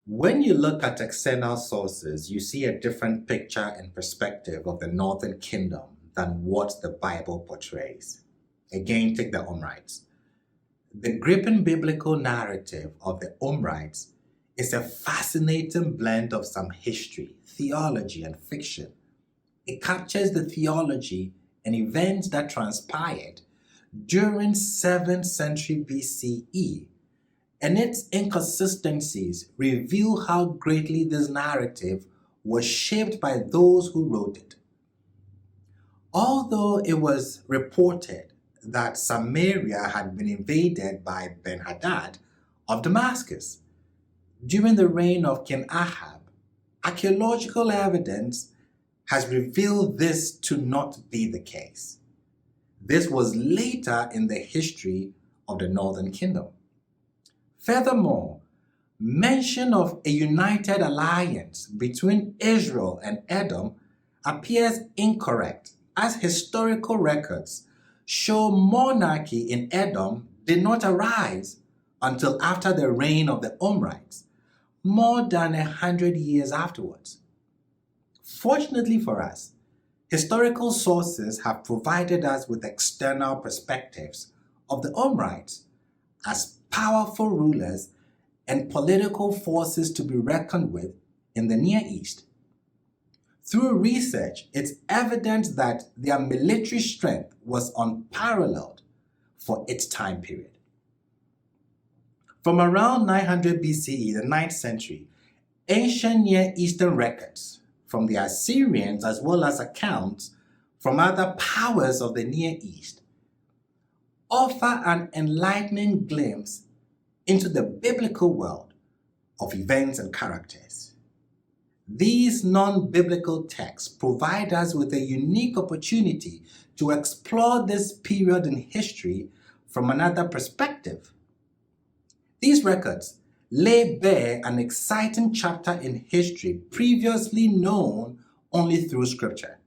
When you look at external sources, you see a different picture and perspective of the northern kingdom than what the Bible portrays. Again, take the Omrides. The gripping biblical narrative of the Omrides is a fascinating blend of some history, theology, and fiction. It captures the theology and events that transpired during 7th century BCE, and its inconsistencies reveal how greatly this narrative was shaped by those who wrote it. Although it was reported that Samaria had been invaded by Ben-Hadad of Damascus during the reign of King Ahab, archaeological evidence has revealed this to not be the case. This was later in the history of the Northern Kingdom. Furthermore, mention of a united alliance between Israel and Edom appears incorrect, as historical records show monarchy in Edom did not arise until after the reign of the Omrides, more than 100 years afterwards. Fortunately for us, historical sources have provided us with external perspectives of the Omrides as powerful rulers and political forces to be reckoned with in the Near East. Through research, it's evident that their military strength was unparalleled for its time period. From around 900 BCE, the 9th century, ancient Near Eastern records from the Assyrians as well as accounts from other powers of the Near East offer an enlightening glimpse into the biblical world of events and characters. These non-biblical texts provide us with a unique opportunity to explore this period in history from another perspective. These records lay bare an exciting chapter in history previously known only through scripture.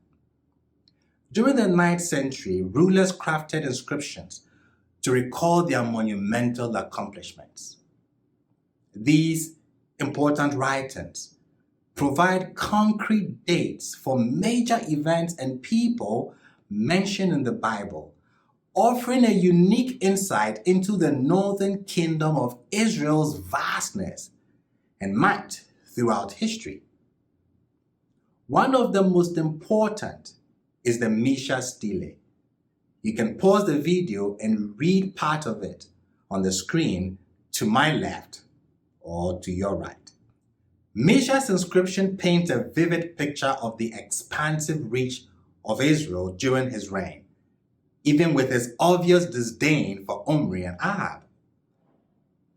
During the 9th century, rulers crafted inscriptions to recall their monumental accomplishments. These important writings provide concrete dates for major events and people mentioned in the Bible, offering a unique insight into the northern kingdom of Israel's vastness and might throughout history. One of the most important is the Mishnah Stele. You can pause the video and read part of it on the screen to my left or to your right. Mishna's inscription paints a vivid picture of the expansive reach of Israel during his reign, even with his obvious disdain for Omri and Ahab.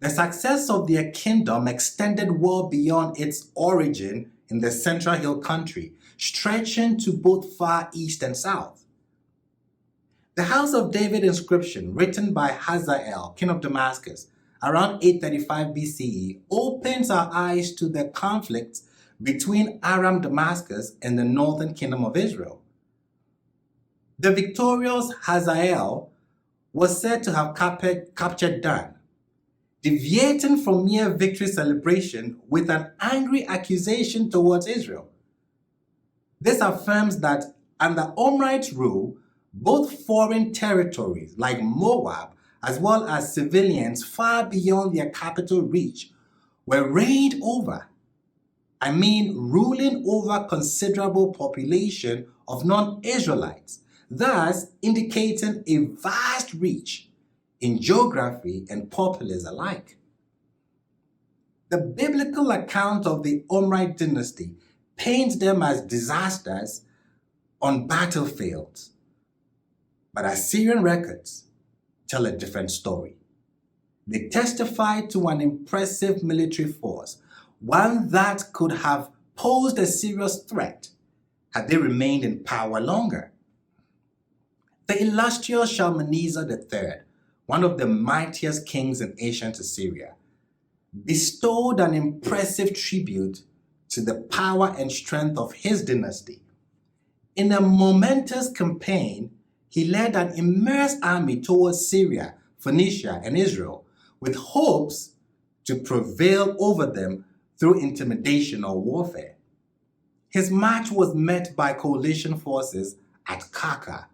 The success of their kingdom extended well beyond its origin in the Central Hill country, stretching to both far east and south. The House of David inscription, written by Hazael, king of Damascus, around 835 BCE, opens our eyes to the conflicts between Aram Damascus and the northern kingdom of Israel. The victorious Hazael was said to have captured Dan, deviating from mere victory celebration with an angry accusation towards Israel. This affirms that under Omride's rule, both foreign territories like Moab as well as civilians far beyond their capital reach were reigned over. Ruling over considerable population of non-Israelites, thus indicating a vast reach in geography and populace alike. The biblical account of the Omride dynasty paints them as disasters on battlefields, but Assyrian records tell a different story. They testify to an impressive military force, one that could have posed a serious threat had they remained in power longer. The illustrious Shalmaneser III, one of the mightiest kings in ancient Assyria, bestowed an impressive tribute to the power and strength of his dynasty. In a momentous campaign, he led an immense army towards Syria, Phoenicia, and Israel, with hopes to prevail over them through intimidation or warfare. His march was met by coalition forces at Kaka,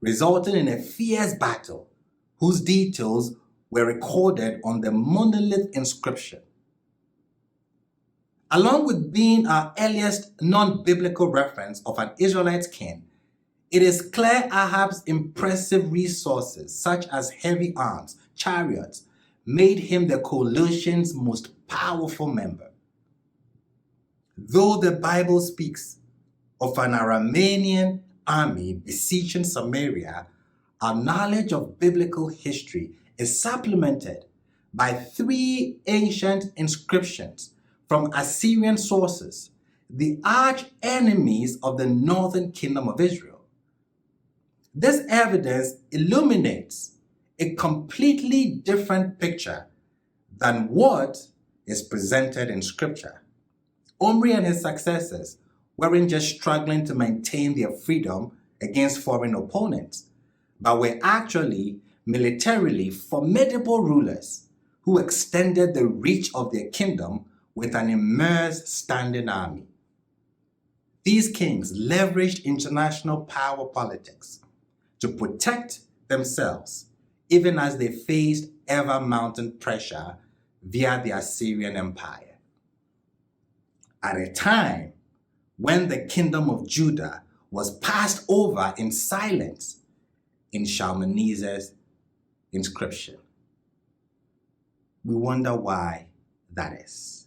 resulting in a fierce battle whose details were recorded on the monolith inscription. Along with being our earliest non-biblical reference of an Israelite king, it is clear Ahab's impressive resources, such as heavy arms, chariots, made him the coalition's most powerful member. Though the Bible speaks of an Aramean army besieging Samaria, our knowledge of biblical history is supplemented by 3 ancient inscriptions from Assyrian sources, the arch enemies of the northern kingdom of Israel. This evidence illuminates a completely different picture than what is presented in Scripture. Omri and his successors weren't just struggling to maintain their freedom against foreign opponents, but were actually militarily formidable rulers who extended the reach of their kingdom with an immersed standing army. These kings leveraged international power politics to protect themselves, even as they faced ever-mounting pressure via the Assyrian Empire. At a time when the kingdom of Judah was passed over in silence in Shalmaneser's inscription. We wonder why that is.